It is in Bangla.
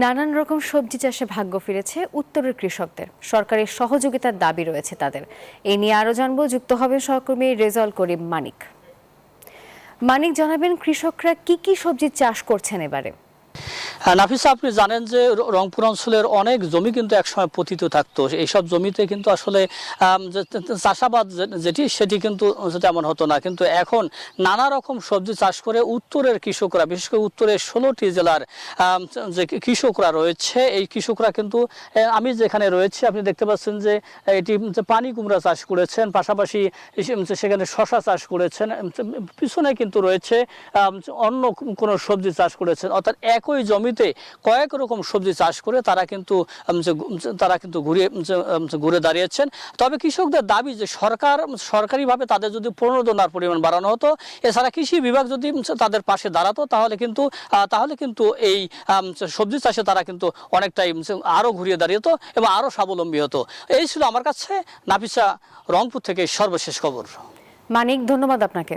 নানান রকম সবজি চাষে ভাগ্য ফিরেছে উত্তরের কৃষকদের। সরকারের সহযোগিতার দাবি রয়েছে তাদের। এ নিয়ে আরো জানবো, যুক্ত হবেন সহকর্মী রেজাউল করিম মানিক। মানিক, জানাবেন কৃষকরা কি কি সবজি চাষ করছেন এবারে? নাফিসা, আপনি জানেন যে রংপুর অঞ্চলের অনেক জমি কিন্তু একসময় পতিত থাকতো। এইসব জমিতে কিন্তু আসলে চাষাবাদ সেটি কিন্তু তেমন হতো না, কিন্তু এখন নানা রকম সবজি চাষ করে উত্তরের কৃষকরা, বিশেষ করে উত্তরের 16টি জেলার যে কৃষকরা রয়েছে, এই কৃষকরা কিন্তু আমি যেখানে রয়েছি আপনি দেখতে পাচ্ছেন যে এটি পানি কুমড়া চাষ করেছেন, পাশাপাশি সেখানে শশা চাষ করেছেন, পিছনে কিন্তু রয়েছে অন্য কোনো সবজি চাষ করেছেন। অর্থাৎ একই জমিতে কয়েক রকম সবজি চাষ করে তারা কিন্তু ঘুরে দাঁড়িয়েছেন। তবে কৃষকদের দাবি যে সরকারিভাবে তাদের যদি প্রণোদনার পরিমাণ বাড়ানো হতো, এছাড়া কৃষি বিভাগ যদি তাদের পাশে দাঁড়াতো, তাহলে কিন্তু এই সবজি চাষে তারা কিন্তু অনেকটাই আরো ঘুরিয়ে দাঁড়িয়েতো এবং আরো স্বাবলম্বী হতো। এই ছিল আমার কাছে নাফিসা, রংপুর থেকে সর্বশেষ খবর। মানিক, ধন্যবাদ আপনাকে।